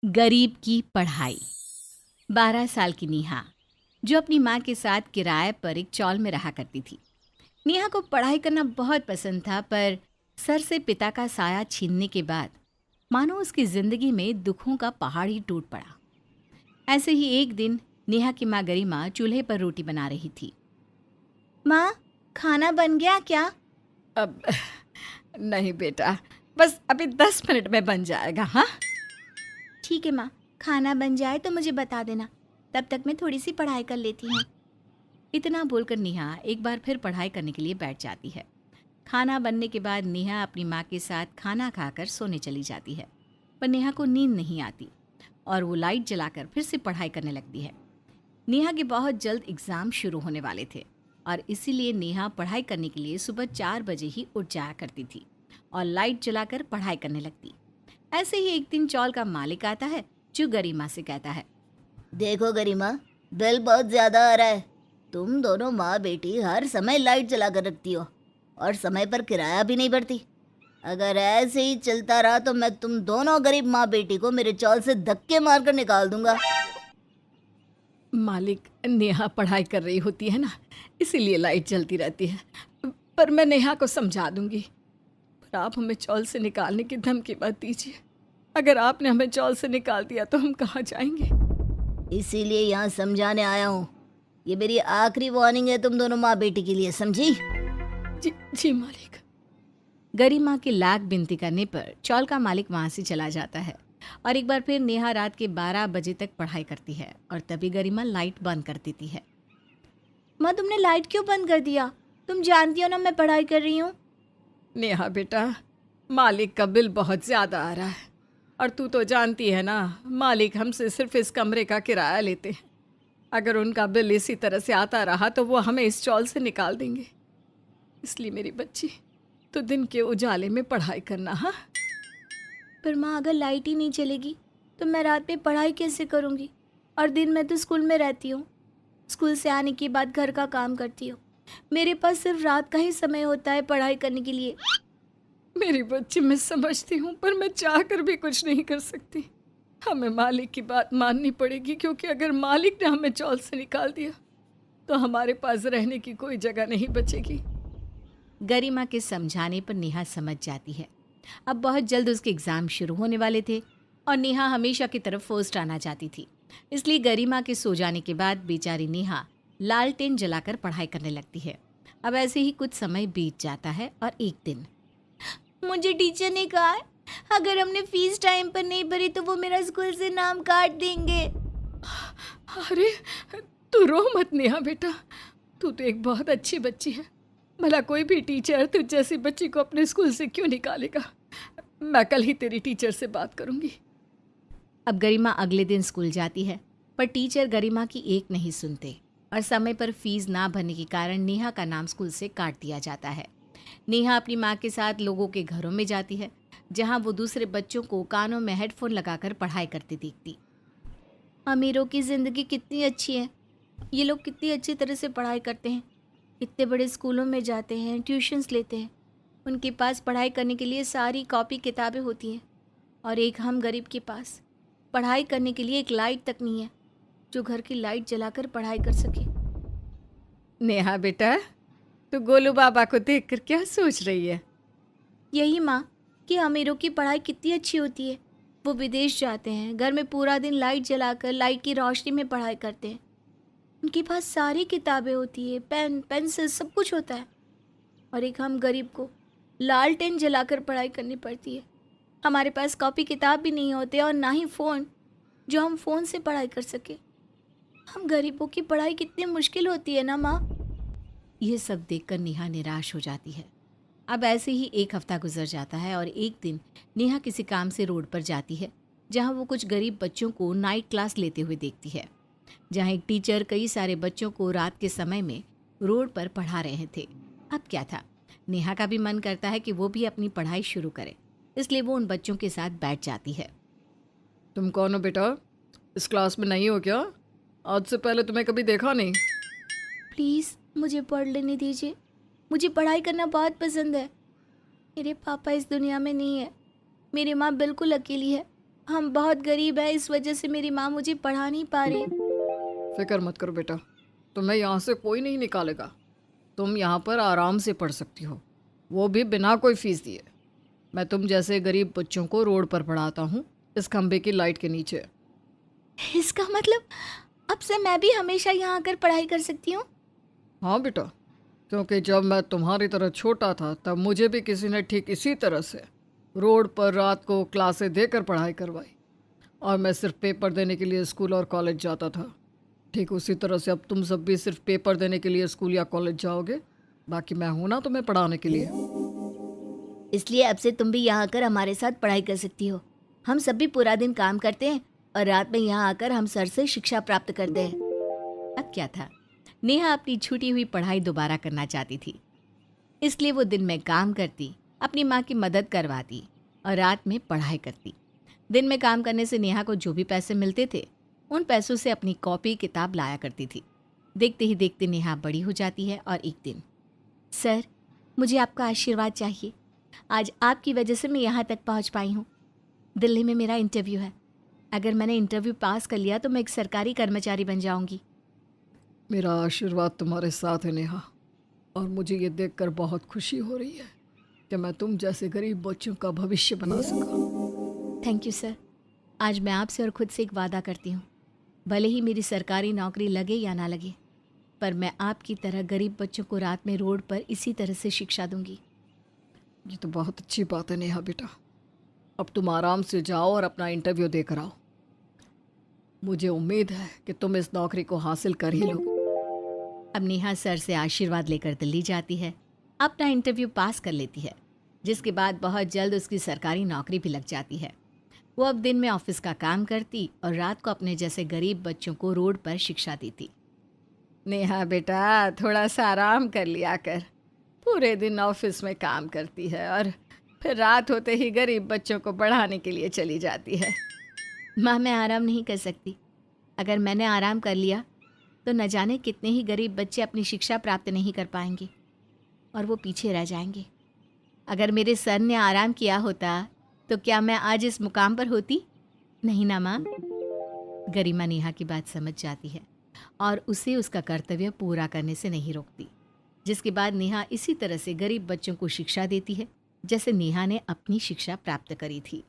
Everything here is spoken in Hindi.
गरीब की पढ़ाई। 12 साल की नेहा, जो अपनी माँ के साथ किराए पर एक चॉल में रहा करती थी। नेहा को पढ़ाई करना बहुत पसंद था, पर सर से पिता का साया छीनने के बाद मानो उसकी जिंदगी में दुखों का पहाड़ ही टूट पड़ा। ऐसे ही एक दिन नेहा की माँ गरिमा चूल्हे पर रोटी बना रही थी। माँ, खाना बन गया क्या? अब नहीं बेटा, बस अभी 10 मिनट में बन जाएगा। हाँ ठीक है माँ, खाना बन जाए तो मुझे बता देना, तब तक मैं थोड़ी सी पढ़ाई कर लेती हूँ। इतना बोलकर नेहा एक बार फिर पढ़ाई करने के लिए बैठ जाती है। खाना बनने के बाद नेहा अपनी माँ के साथ खाना खाकर सोने चली जाती है, पर नेहा को नींद नहीं आती और वो लाइट जलाकर फिर से पढ़ाई करने लगती है। नेहा के बहुत जल्द एग्ज़ाम शुरू होने वाले थे और इसीलिए नेहा पढ़ाई करने के लिए सुबह 4 बजे ही उठ जाया करती थी और लाइट जलाकर पढ़ाई करने लगती। ऐसे ही एक दिन चॉल का मालिक आता है, जो गरिमा से कहता है, देखो गरिमा, बिल बहुत ज्यादा आ रहा है। तुम दोनों माँ बेटी हर समय लाइट जला कर रखती हो और समय पर किराया भी नहीं भरती। अगर ऐसे ही चलता रहा तो मैं तुम दोनों गरीब माँ बेटी को मेरे चौल से धक्के मारकर निकाल दूंगा। मालिक, नेहा पढ़ाई कर रही होती है ना, इसीलिए लाइट जलती रहती है, पर मैं नेहा को समझा दूंगी। पर आप हमें चॉल से निकालने की धमकी मत दीजिए। अगर आपने हमें चॉल से निकाल दिया तो हम कहाँ जाएंगे? इसीलिए यहाँ समझाने आया हूँ। ये मेरी आखिरी वार्निंग है तुम दोनों माँ बेटी के लिए, समझी? जी जी मालिक। गरिमा की लाख विनती करने पर चॉल का मालिक वहां से चला जाता है और एक बार फिर नेहा रात के 12 बजे तक पढ़ाई करती है और तभी गरिमा लाइट बंद कर देती है। माँ, तुमने लाइट क्यों बंद कर दिया? तुम जानती हो ना मैं पढ़ाई कर रही हूँ। नेहा बेटा, मालिक का बिल बहुत ज़्यादा आ रहा है और तू तो जानती है ना, मालिक हमसे सिर्फ इस कमरे का किराया लेते हैं। अगर उनका बिल इसी तरह से आता रहा तो वो हमें इस चॉल से निकाल देंगे। इसलिए मेरी बच्ची, तो दिन के उजाले में पढ़ाई करना। हाँ, पर माँ, अगर लाइट ही नहीं चलेगी तो मैं रात में पढ़ाई कैसे करूँगी? और दिन में तो स्कूल में रहती हूँ। स्कूल से आने के बाद घर का काम करती हूँ। मेरे पास सिर्फ रात का ही समय होता है पढ़ाई करने के लिए। मेरी बच्ची, मैं समझती हूँ, पर मैं चाह कर भी कुछ नहीं कर सकती। हमें मालिक की बात माननी पड़ेगी, क्योंकि अगर मालिक ने हमें चॉल से निकाल दिया तो हमारे पास रहने की कोई जगह नहीं बचेगी। गरिमा के समझाने पर नेहा समझ जाती है। अब बहुत जल्द उसके एग्ज़ाम शुरू होने वाले थे और नेहा हमेशा की तरफ फर्स्ट आना चाहती थी। इसलिए गरिमा के सो जाने के बाद बेचारी नेहा लालटेन जलाकर पढ़ाई करने लगती है। अब ऐसे ही कुछ समय बीत जाता है और एक दिन, मुझे टीचर ने कहा है, अगर हमने फीस टाइम पर नहीं भरी तो वो मेरा स्कूल से नाम काट देंगे। अरे, तू रो मत नेहा बेटा, तू तो एक बहुत अच्छी बच्ची है। भला कोई भी टीचर तुझ जैसी बच्ची को अपने स्कूल से क्यों निकालेगा? मैं कल ही तेरी टीचर से बात करूंगी। अब गरिमा अगले दिन स्कूल जाती है, पर टीचर गरिमा की एक नहीं सुनते और समय पर फीस ना भरने के कारण नेहा का नाम स्कूल से काट दिया जाता है। नेहा अपनी माँ के साथ लोगों के घरों में जाती है, जहाँ वो दूसरे बच्चों को कानों में हेडफोन लगाकर पढ़ाई करती देखती। अमीरों की ज़िंदगी कितनी अच्छी है। ये लोग कितनी अच्छी तरह से पढ़ाई करते हैं, इतने बड़े स्कूलों में जाते हैं, ट्यूशन्स लेते हैं। उनके पास पढ़ाई करने के लिए सारी कॉपी किताबें होती हैं, और एक हम गरीब के पास पढ़ाई करने के लिए एक लाइट तक नहीं है, जो घर की लाइट जलाकर पढ़ाई कर सके। नेहा बेटा, तो गोलू बाबा को देखकर क्या सोच रही है? यही माँ, कि अमीरों की पढ़ाई कितनी अच्छी होती है। वो विदेश जाते हैं, घर में पूरा दिन लाइट जलाकर लाइट की रोशनी में पढ़ाई करते हैं। उनके पास सारी किताबें होती है, पेन पेंसिल सब कुछ होता है, और एक हम गरीब को लालटेन जलाकर पढ़ाई करनी पड़ती है। हमारे पास कॉपी किताब भी नहीं होते और ना ही फ़ोन, जो हम फ़ोन से पढ़ाई कर सके। हम गरीबों की पढ़ाई कितनी मुश्किल होती है ना माँ। यह सब देखकर नेहा निराश हो जाती है। अब ऐसे ही एक हफ्ता गुजर जाता है और एक दिन नेहा किसी काम से रोड पर जाती है, जहाँ वो कुछ गरीब बच्चों को नाइट क्लास लेते हुए देखती है, जहाँ एक टीचर कई सारे बच्चों को रात के समय में रोड पर पढ़ा रहे थे। अब क्या था, नेहा का भी मन करता है कि वो भी अपनी पढ़ाई शुरू करे, इसलिए वो उन बच्चों के साथ बैठ जाती है। तुम कौन हो बेटा? इस क्लास में नहीं हो क्या? आज से पहले तुम्हें कभी देखा नहीं। प्लीज़ मुझे पढ़ लेने दीजिए, मुझे पढ़ाई करना बहुत पसंद है। मेरे पापा इस दुनिया में नहीं है, मेरी माँ बिल्कुल अकेली है, हम बहुत गरीब हैं, इस वजह से मेरी माँ मुझे पढ़ा नहीं पा रही। फिक्र मत करो बेटा, तुम्हें यहाँ से कोई नहीं निकालेगा। तुम यहाँ पर आराम से पढ़ सकती हो, वो भी बिना कोई फीस दिए। मैं तुम जैसे गरीब बच्चों को रोड पर पढ़ाता हूँ, इस खंबे की लाइट के नीचे। इसका मतलब अब से मैं भी हमेशा यहाँ आकर पढ़ाई कर सकती हूँ? हाँ बेटा, क्योंकि जब मैं तुम्हारी तरह छोटा था तब मुझे भी किसी ने ठीक इसी तरह से रोड पर रात को क्लासें देकर पढ़ाई करवाई, और मैं सिर्फ पेपर देने के लिए स्कूल और कॉलेज जाता था। ठीक उसी तरह से अब तुम सब भी सिर्फ पेपर देने के लिए स्कूल या कॉलेज जाओगे, बाकी मैं हूं ना तुम्हें पढ़ाने के लिए। इसलिए अब से तुम भी यहाँ आकर हमारे साथ पढ़ाई कर सकती हो। हम सब भी पूरा दिन काम करते हैं और रात में यहाँ आकर हम सर से शिक्षा प्राप्त करते हैं। अब क्या था, नेहा अपनी छूटी हुई पढ़ाई दोबारा करना चाहती थी, इसलिए वो दिन में काम करती, अपनी माँ की मदद करवाती और रात में पढ़ाई करती। दिन में काम करने से नेहा को जो भी पैसे मिलते थे, उन पैसों से अपनी कॉपी किताब लाया करती थी। देखते ही देखते नेहा बड़ी हो जाती है और एक दिन, सर, मुझे आपका आशीर्वाद चाहिए। आज आपकी वजह से मैं यहाँ तक पहुँच पाई हूँ। दिल्ली में मेरा इंटरव्यू है। अगर मैंने इंटरव्यू पास कर लिया तो मैं एक सरकारी कर्मचारी बन जाऊँगी। मेरा आशीर्वाद तुम्हारे साथ है नेहा, और मुझे ये देखकर बहुत खुशी हो रही है कि मैं तुम जैसे गरीब बच्चों का भविष्य बना सका। Thank you sir. आज मैं आपसे और खुद से एक वादा करती हूँ, भले ही मेरी सरकारी नौकरी लगे या ना लगे, पर मैं आपकी तरह गरीब बच्चों को रात में रोड पर इसी तरह से शिक्षा दूंगी। ये तो बहुत अच्छी बात है नेहा बेटा, अब तुम आराम से जाओ और अपना इंटरव्यू देकर आओ। मुझे उम्मीद है कि तुम इस नौकरी को हासिल कर ही लोगे। अब नेहा सर से आशीर्वाद लेकर दिल्ली जाती है, अपना इंटरव्यू पास कर लेती है, जिसके बाद बहुत जल्द उसकी सरकारी नौकरी भी लग जाती है। वो अब दिन में ऑफिस का काम करती और रात को अपने जैसे गरीब बच्चों को रोड पर शिक्षा देती। नेहा बेटा, थोड़ा सा आराम कर लिया कर। पूरे दिन ऑफिस में काम करती है और फिर रात होते ही गरीब बच्चों को पढ़ाने के लिए चली जाती है। माँ, मैं आराम नहीं कर सकती। अगर मैंने आराम कर लिया तो न जाने कितने ही गरीब बच्चे अपनी शिक्षा प्राप्त नहीं कर पाएंगे और वो पीछे रह जाएंगे। अगर मेरे सर ने आराम किया होता तो क्या मैं आज इस मुकाम पर होती? नहीं ना माँ। गरिमा नेहा की बात समझ जाती है और उसे उसका कर्तव्य पूरा करने से नहीं रोकती, जिसके बाद नेहा इसी तरह से गरीब बच्चों को शिक्षा देती है जैसे नेहा ने अपनी शिक्षा प्राप्त करी थी।